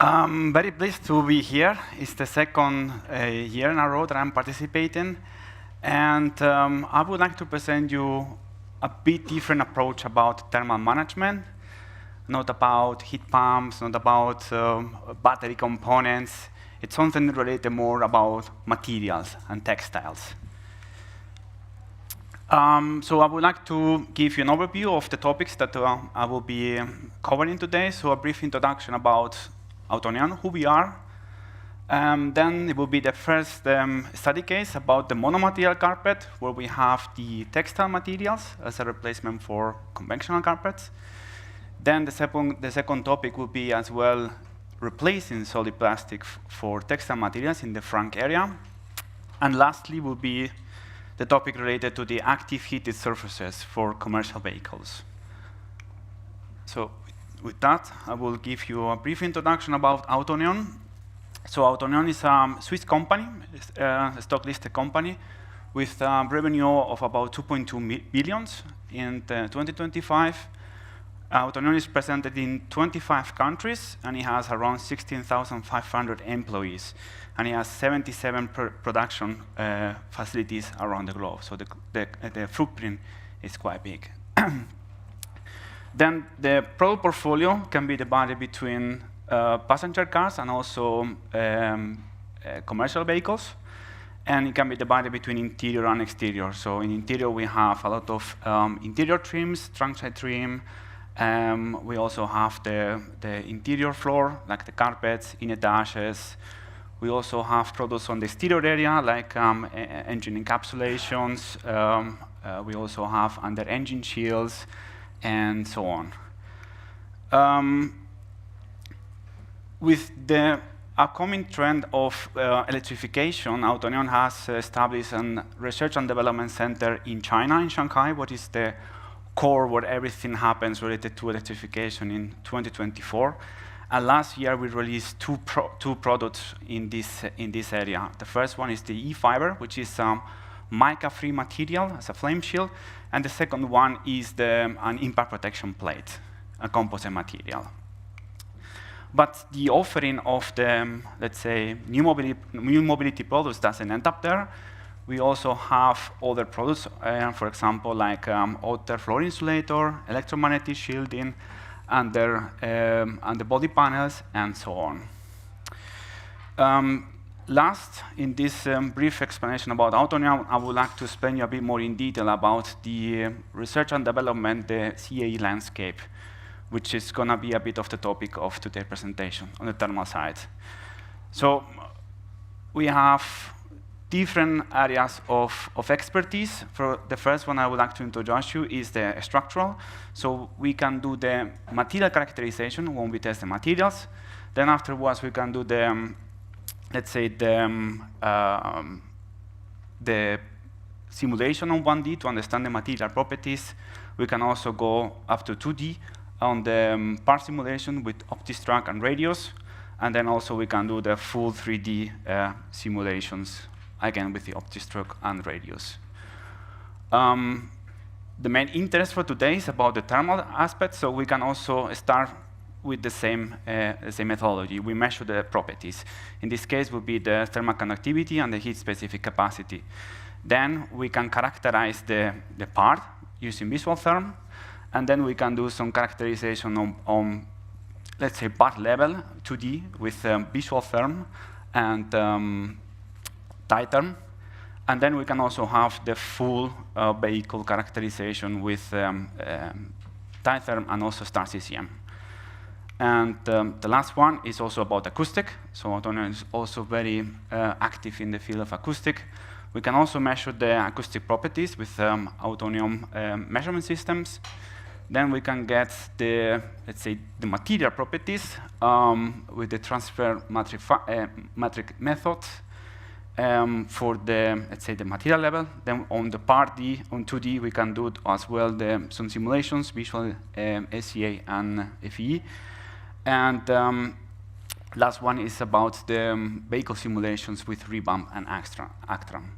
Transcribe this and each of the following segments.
I'm very pleased to be here. It's the second year in a row that I'm participating. And I would like to present you a bit different approach about thermal management, not about heat pumps, not about battery components. It's something related more about materials and textiles. So I would like to give you an overview of the topics that I will be covering today. So a brief introduction about Autoneum, who we are. Then it will be the first study case about the monomaterial carpet, where we have the textile materials as a replacement for conventional carpets. Then the second topic will be as well replacing solid plastic for textile materials in the frunk area. And lastly will be the topic related to the active heated surfaces for commercial vehicles. So with that, I will give you a brief introduction about Autoneum. So Autoneum is a Swiss company, a stock-listed company, with a revenue of about 2.2 billion in 2025. Autoneum is presented in 25 countries, and it has around 16,500 employees, and it has 77 production facilities around the globe. So the footprint is quite big. Then the product portfolio can be divided between passenger cars and also commercial vehicles, and it can be divided between interior and exterior. So in interior we have a lot of interior trims, trunk side trim. We also have the interior floor, like the carpets, inner dashes. We also have products on the exterior area, like engine encapsulations. We also have under engine shields, and so on. With the upcoming trend of electrification, Autoneum has established a research and development center in China, in Shanghai, what is the core where everything happens related to electrification in 2024. And last year we released two products in this area. The first one is the e-fiber, which is mica-free material as a flame shield, and the second one is an impact protection plate, a composite material. But the offering of the, let's say, new mobility products doesn't end up there. We also have other products, for example, like outer floor insulator, electromagnetic shielding, and the body panels, and so on. Last, in this brief explanation about Autoneum, I would like to explain you a bit more in detail about the research and development, the CAE landscape, which is going to be a bit of the topic of today's presentation on the thermal side. So we have different areas of expertise. For the first one I would like to introduce you is the structural. So we can do the material characterization when we test the materials. Then afterwards we can do the, let's say, the simulation on 1D to understand the material properties. We can also go up to 2D on the part simulation with OptiStruct and radios. And then also we can do the full 3D simulations, again with the OptiStruct and radios. The main interest for today is about the thermal aspect, so we can also start with the same methodology. We measure the properties. In this case will be the thermal conductivity and the heat specific capacity. Then we can characterize the part using visual therm, and then we can do some characterization on let's say, part level, 2D, with visual therm and tight therm. And then we can also have the full vehicle characterization with tight therm and also star CCM. And the last one is also about acoustic. So Autoneum is also very active in the field of acoustic. We can also measure the acoustic properties with Autoneum measurement systems. Then we can get the, let's say, the material properties with the transfer metric method for the, let's say, the material level. Then on the part D, on 2D, we can do as well some simulations, visual SCA and FE. And last one is about the vehicle simulations with Rebump and Actram.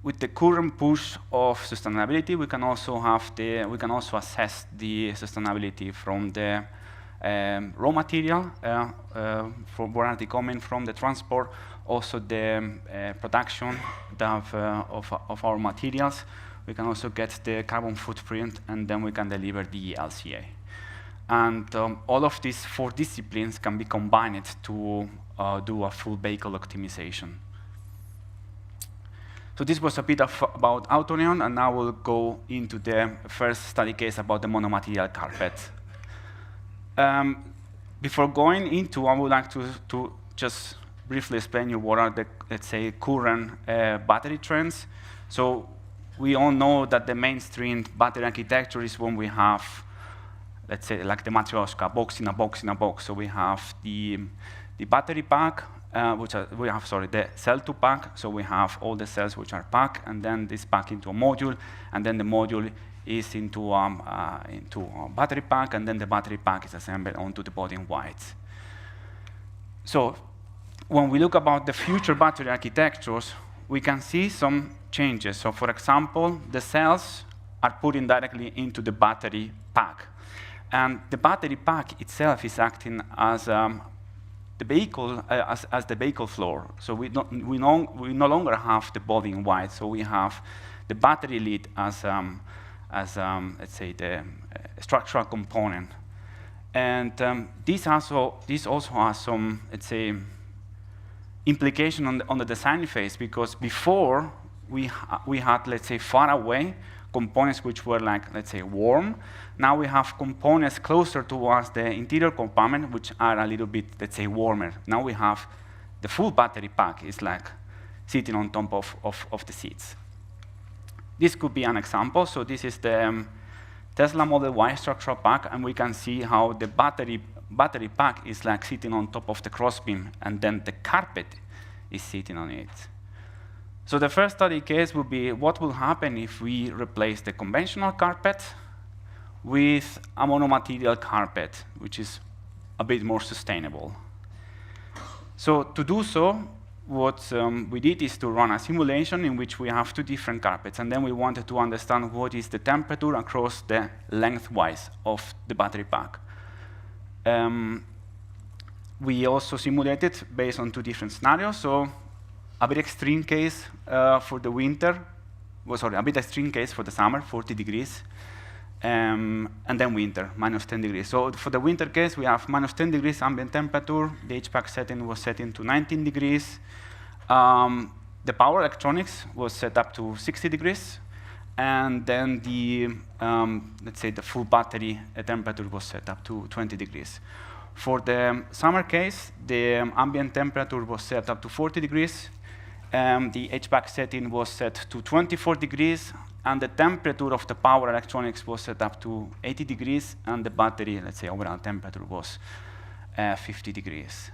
With the current push of sustainability, we can also assess the sustainability from the raw material, from where are they coming from, the transport, also the production of our materials. We can also get the carbon footprint, and then we can deliver the LCA. And all of these 4 disciplines can be combined to do a full vehicle optimization. So this was a bit about Autoneum, and now we'll go into the first study case about the monomaterial carpet. Before going into, I would like to just briefly explain you what are the, let's say, current battery trends. So we all know that the mainstream battery architecture is when we have, let's say, like the Matryoshka, box in a box in a box. So we have the battery pack, the cell to pack. So we have all the cells which are packed, and then this pack into a module, and then the module is into a battery pack, and then the battery pack is assembled onto the body in white. So when we look about the future battery architectures, we can see some changes. So for example, the cells are put in directly into the battery pack. And the battery pack itself is acting as the vehicle, as the vehicle floor. So we no longer have the body in white. So we have the battery lid as let's say, the structural component. And this also has some, let's say, implication on the design phase, because before we had, let's say, far away components which were like, let's say, warm. Now we have components closer towards the interior compartment which are a little bit, let's say, warmer. Now we have the full battery pack is like sitting on top of the seats. This could be an example. So this is the Tesla Model Y structural pack, and we can see how the battery pack is like sitting on top of the crossbeam, and then the carpet is sitting on it. So the first study case would be what will happen if we replace the conventional carpet with a monomaterial carpet, which is a bit more sustainable. So to do so, what we did is to run a simulation in which we have 2 different carpets, and then we wanted to understand what is the temperature across the lengthwise of the battery pack. We also simulated based on 2 different scenarios. So a bit extreme case for the winter, a bit extreme case for the summer, 40 degrees, and then winter, -10 degrees. So for the winter case, we have -10 degrees ambient temperature. The HVAC setting was set into 19 degrees. The power electronics was set up to 60 degrees. And then the, let's say, the full battery temperature was set up to 20 degrees. For the summer case, the ambient temperature was set up to 40 degrees. The HVAC setting was set to 24 degrees, and the temperature of the power electronics was set up to 80 degrees, and the battery, let's say, overall temperature was 50 degrees.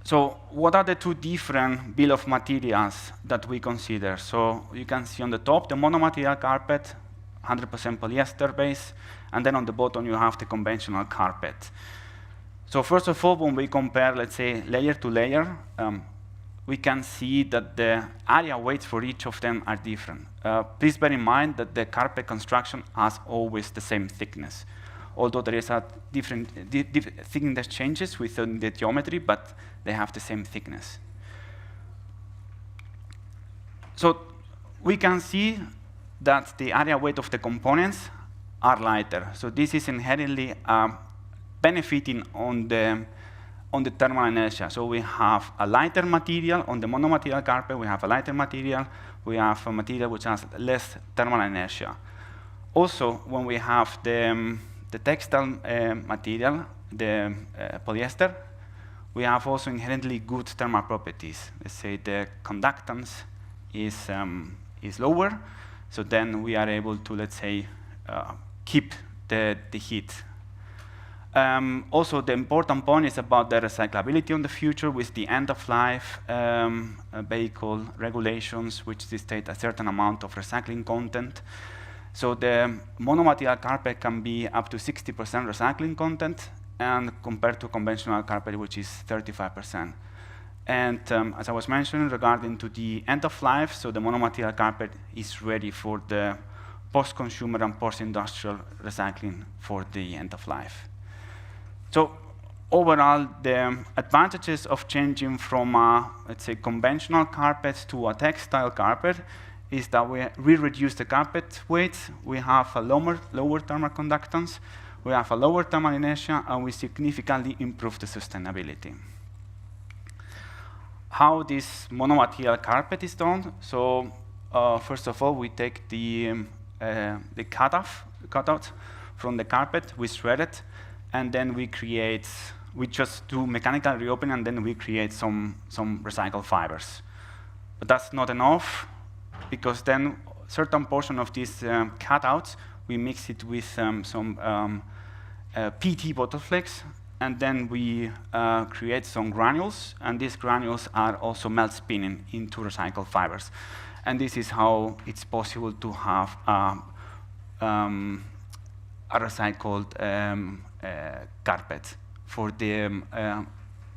So what are the 2 different bill of materials that we consider? So you can see on the top, the monomaterial carpet, 100% polyester base, and then on the bottom you have the conventional carpet. So first of all, when we compare, let's say, layer to layer, we can see that the area weights for each of them are different. Please bear in mind that the carpet construction has always the same thickness, although there is a different thickness changes within the geometry, but they have the same thickness. So we can see that the area weight of the components are lighter. So this is inherently benefiting on the thermal inertia. So we have a lighter material on the monomaterial carpet. We have a lighter material. We have a material which has less thermal inertia. Also, when we have the textile material, the polyester, we have also inherently good thermal properties. Let's say the conductance is lower, so then we are able to, let's say, keep the heat. Also, the important point is about the recyclability in the future with the end-of-life vehicle regulations, which state a certain amount of recycling content. So the monomaterial carpet can be up to 60% recycling content, and compared to conventional carpet, which is 35%. And as I was mentioning, regarding to the end of life, so the monomaterial carpet is ready for the post-consumer and post-industrial recycling for the end of life. So overall, the advantages of changing from a, let's say, conventional carpet to a textile carpet is that we reduce the carpet weight, we have a lower thermal conductance, we have a lower thermal inertia, and we significantly improve the sustainability. How this monomaterial carpet is done? So first of all, we take the cutout from the carpet, we shred it, and then we just do mechanical reopening, and then we create some recycled fibers. But that's not enough, because then certain portion of these cutouts, we mix it with some PT bottle flakes, and then we create some granules, and these granules are also melt spinning into recycled fibers. And this is how it's possible to have a recycled carpet for the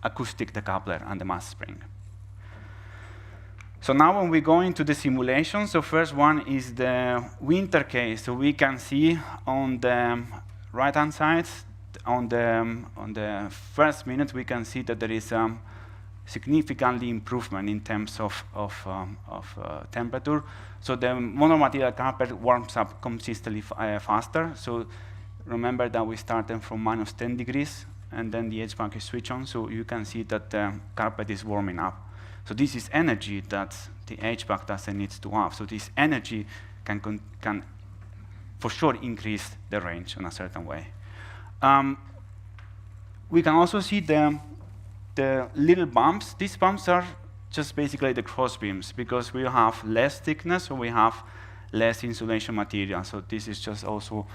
acoustic decoupler and the mass spring. So now when we go into the simulation, so first one is the winter case. So we can see on the right-hand side, on the first minute, we can see that there is significantly improvement in terms of temperature. So the monomaterial carpet warms up consistently faster. So remember that we started from -10 degrees, and then the HVAC is switched on, so you can see that the carpet is warming up. So this is energy that the HVAC doesn't need to have. So this energy can for sure increase the range in a certain way. We can also see the little bumps. These bumps are just basically the cross beams, because we have less thickness, so we have less insulation material. So this is just also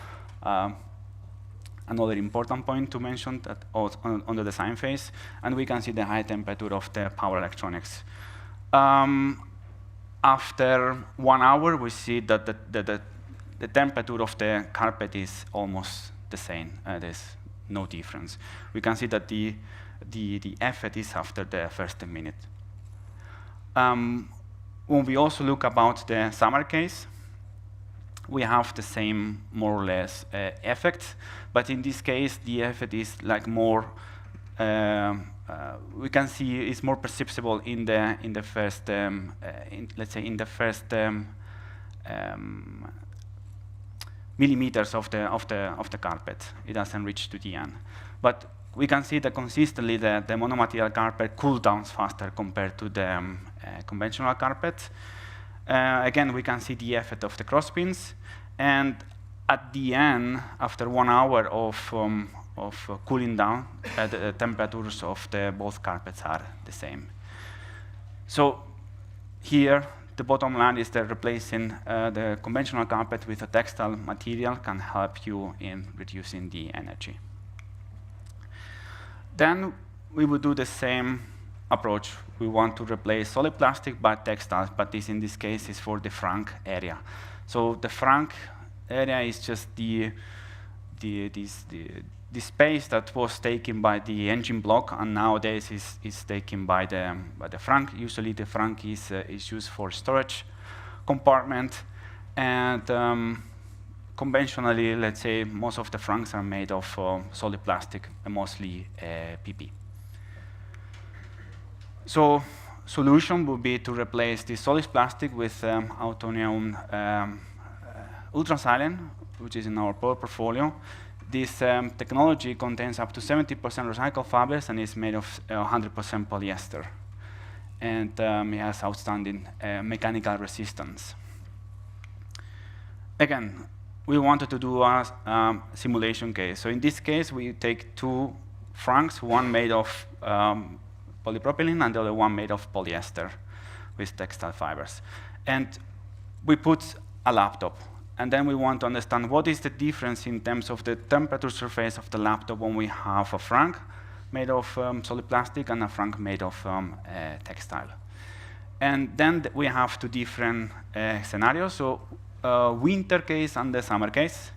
another important point to mention that on the design phase. And we can see the high temperature of the power electronics. After 1 hour, we see that the temperature of the carpet is almost the same. There's no difference. We can see that the effect is after the first minute. When we also look about the summer case, we have the same, more or less, effect, but in this case, the effect is like more. We can see it's more perceptible in the first, let's say, in the first millimeters of the carpet. It doesn't reach to the end, but we can see that consistently the monomaterial carpet cools down faster compared to the conventional carpet. Again, we can see the effect of the crosspins, and at the end, after 1 hour of cooling down, the temperatures of both carpets are the same. So here, the bottom line is that replacing the conventional carpet with a textile material can help you in reducing the energy. Then we would do the same approach. We want to replace solid plastic by textiles, but this in this case is for the frank area. So the frank area is just the space that was taken by the engine block, and nowadays is taken by the frank. Usually the frank is used for storage compartment, and conventionally, let's say, most of the franks are made of solid plastic, mostly PP. So solution would be to replace the solid plastic with Autoneum ultra-silent, which is in our portfolio. This technology contains up to 70% recycled fibers and is made of 100% polyester. And it has outstanding mechanical resistance. Again, we wanted to do a simulation case. So in this case, we take 2 franks, one made of polypropylene and the other one made of polyester with textile fibers. And we put a laptop. And then we want to understand what is the difference in terms of the temperature surface of the laptop when we have a frank made of solid plastic and a frank made of textile. And then we have 2 different scenarios. So winter case and the summer case.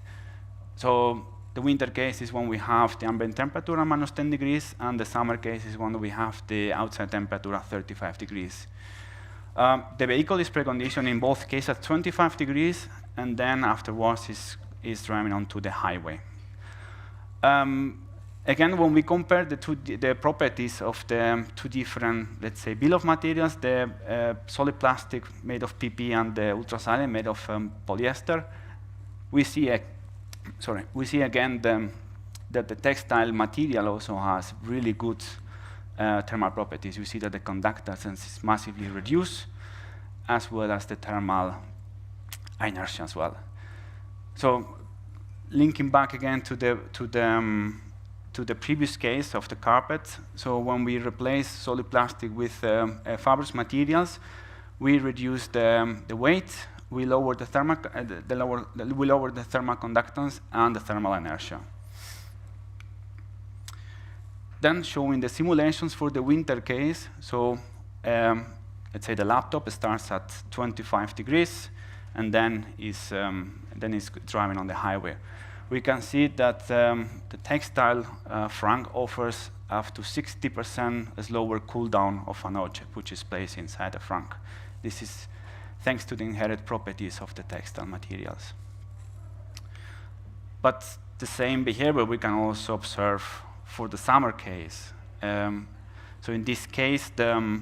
So the winter case is when we have the ambient temperature at -10 degrees, and the summer case is when we have the outside temperature at 35 degrees. The vehicle is preconditioned in both cases at 25 degrees, and then afterwards is driving onto the highway. Again, when we compare the properties of the two different, let's say, bill of materials, the solid plastic made of PP and the ultrasilane made of polyester, we see again that the textile material also has really good thermal properties. You see that the conductance is massively reduced, as well as the thermal inertia as well. So, linking back again to the previous case of the carpet. So when we replace solid plastic with fibrous materials, we reduce the weight, we lower the thermal conductance and the thermal inertia. Then showing the simulations for the winter case. So let's say the laptop starts at 25 degrees and then is driving on the highway. We can see that the textile frunk offers up to 60% slower cool down of an object which is placed inside the frunk. This is thanks to the inherent properties of the textile materials. But the same behavior we can also observe for the summer case. So in this case, the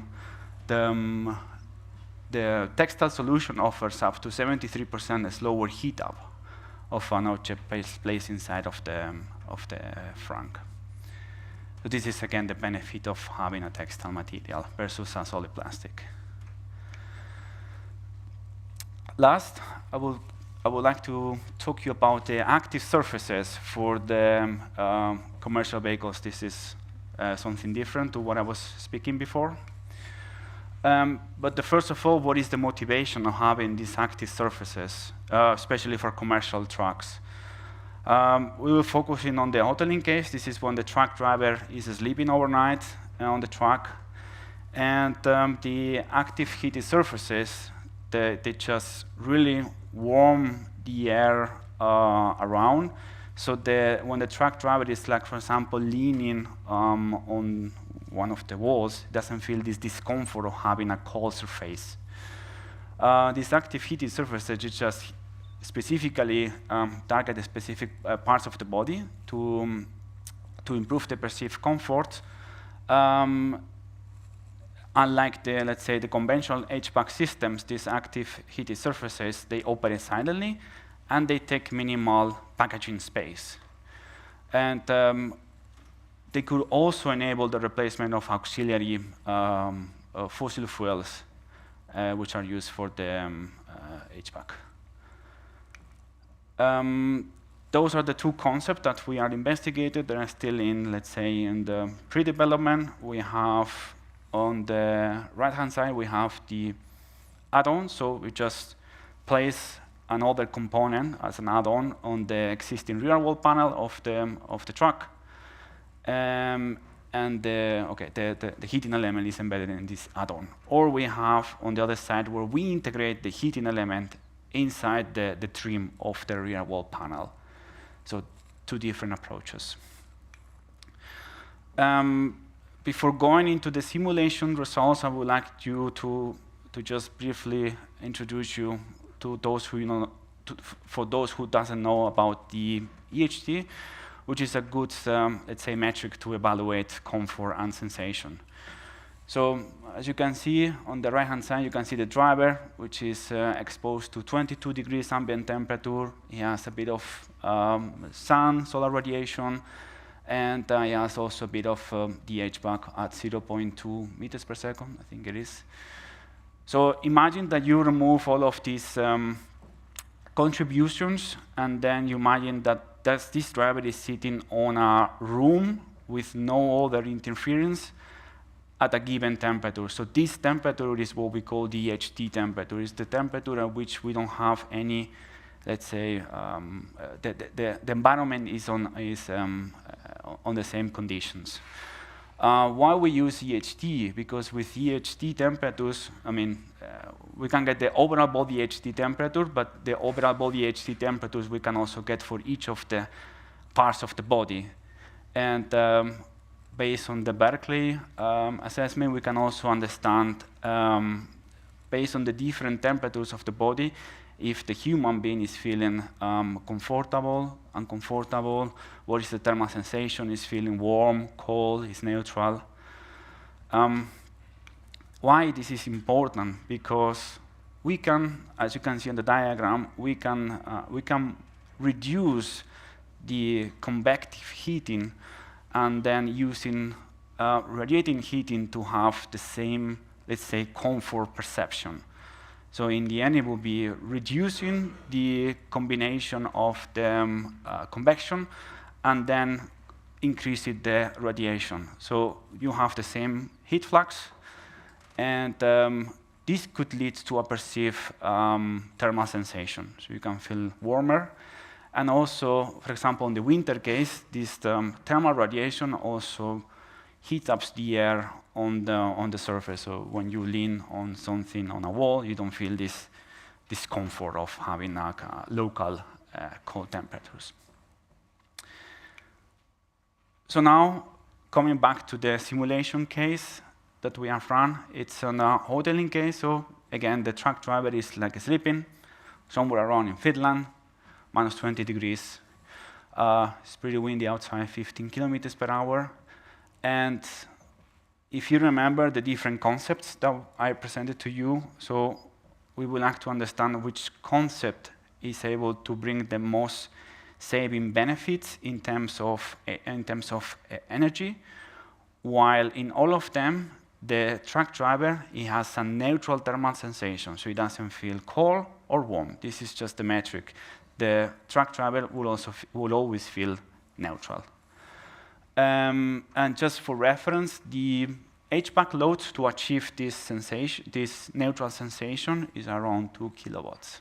textile solution offers up to 73% slower heat up of an object placed inside of the frunk. So this is again the benefit of having a textile material versus a solid plastic. Last, I would like to talk to you about the active surfaces for the commercial vehicles. This is something different to what I was speaking before. But first of all, what is the motivation of having these active surfaces, especially for commercial trucks? We will focus in on the Autoneum case. This is when the truck driver is sleeping overnight on the truck. And the active heated surfaces, they just really warm the air around. So when the truck driver is, like, for example, leaning on one of the walls, doesn't feel this discomfort of having a cold surface. These active heated surfaces just specifically target the specific parts of the body to improve the perceived comfort. Unlike let's say, the conventional HVAC systems, these active heated surfaces, they operate silently and they take minimal packaging space. And they could also enable the replacement of auxiliary fossil fuels, which are used for the HVAC. Those are the two concepts that we are investigating. They are still in, let's say, in the pre-development. We have, on the right-hand side, we have the add-on. So we just place another component as an add-on on the existing rear wall panel of the truck. And the heating element is embedded in this add-on. Or we have, on the other side, where we integrate the heating element inside the trim of the rear wall panel. So two different approaches. Before going into the simulation results, I would like you to just briefly introduce you to those who for those who doesn't know about the EHT, which is a good, let's say, metric to evaluate comfort and sensation. So as you can see on the right-hand side, you can see the driver, which is exposed to 22 degrees ambient temperature. He has a bit of sun, solar radiation, and he has also a bit of the HVAC at 0.2 meters per second, I think it is. So imagine that you remove all of these contributions, and then you imagine that this driver is sitting on a room with no other interference at a given temperature. So this temperature is what we call the EHT temperature. It's the temperature at which we don't have any, let's say, the environment is on the same conditions. Why we use EHT? Because with EHT temperatures, I mean, we can get the overall body EHT temperature, but the overall body EHT temperatures we can also get for each of the parts of the body. And based on the Berkeley assessment, we can also understand, based on the different temperatures of the body, if the human being is feeling comfortable, uncomfortable, what is the thermal sensation, is feeling warm, cold, is neutral. Why this is important? Because we can, as you can see on the diagram, we can reduce the convective heating and then using radiating heating to have the same, let's say, comfort perception. So in the end, it will be reducing the combination of the convection and then increasing the radiation. So you have the same heat flux, and this could lead to a perceived thermal sensation. So you can feel warmer. And also, for example, in the winter case, this thermal radiation also heats up the air on the surface. So when you lean on something, on a wall, you don't feel this discomfort of having local cold temperatures. So now, coming back to the simulation case that we have run, it's on a hoteling case. So again, the truck driver is like sleeping somewhere around in Finland, minus 20 degrees. It's pretty windy outside, 15 kilometers per hour. And if you remember the different concepts that I presented to you, so we will like to understand which concept is able to bring the most saving benefits in terms of energy, while in all of them, the truck driver, he has a neutral thermal sensation, so he doesn't feel cold or warm. This is just the metric. The truck driver will always feel neutral. And just for reference, the HVAC load to achieve this sensation, this neutral sensation, is around 2 kilowatts.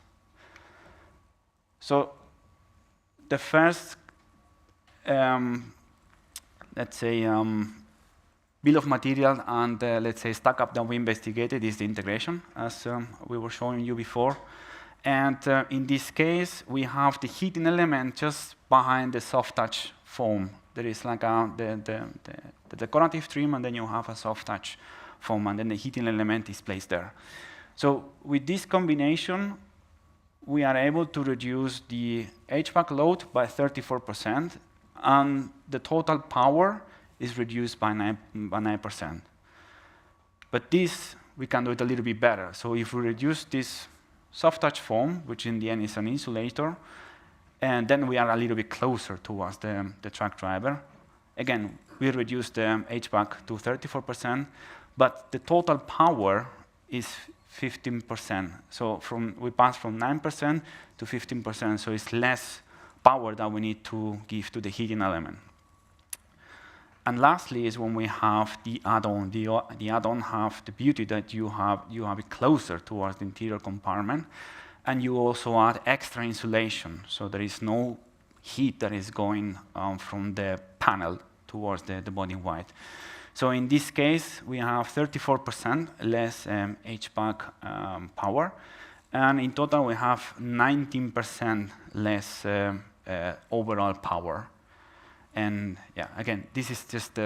So the first, let's say, bill of material and let's say stack up that we investigated is the integration, as we were showing you before. And in this case, we have the heating element just behind the soft touch foam. There is like the decorative trim, and then you have a soft touch foam, and then the heating element is placed there. So with this combination, we are able to reduce the HVAC load by 34%, and the total power is reduced by 9%. But this, we can do it a little bit better. So if we reduce this soft touch foam, which in the end is an insulator, and then we are a little bit closer towards the truck driver. Again, we reduce the HVAC to 34%, but the total power is 15%. So we pass from 9% to 15%, so it's less power that we need to give to the heating element. And lastly is when we have the add-on. The add-on have the beauty that you have it closer towards the interior compartment, and you also add extra insulation, so there is no heat that is going from the panel towards the body in white. So in this case, we have 34% less HVAC power, and in total we have 19% less overall power. And yeah, again, this is just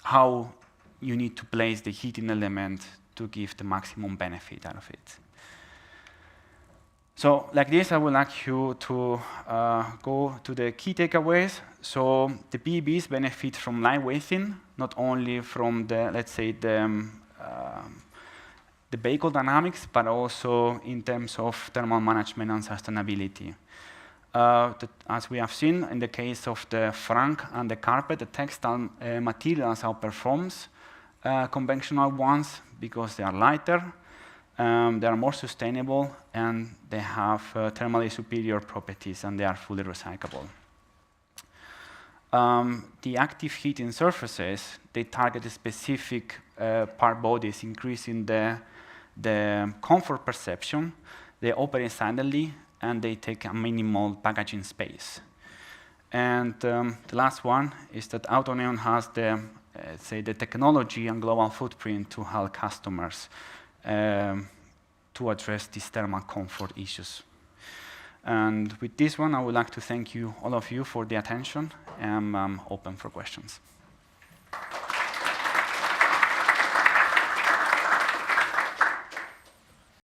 how you need to place the heating element to give the maximum benefit out of it. So like this, I would like you to go to the key takeaways. So the PEBs benefit from lightweighting, not only from the, let's say, the vehicle dynamics, but also in terms of thermal management and sustainability. As we have seen in the case of the frunk and the carpet, the textile materials outperforms conventional ones because they are lighter, they are more sustainable, and they have thermally superior properties, and they are fully recyclable. The active heating surfaces, they target the specific part bodies, increasing the comfort perception. They operate silently, and they take a minimal packaging space. And the last one is that Autoneum has say the technology and global footprint to help customers to address these thermal comfort issues. And with this one, I would like to thank you, all of you, for the attention, and I'm open for questions.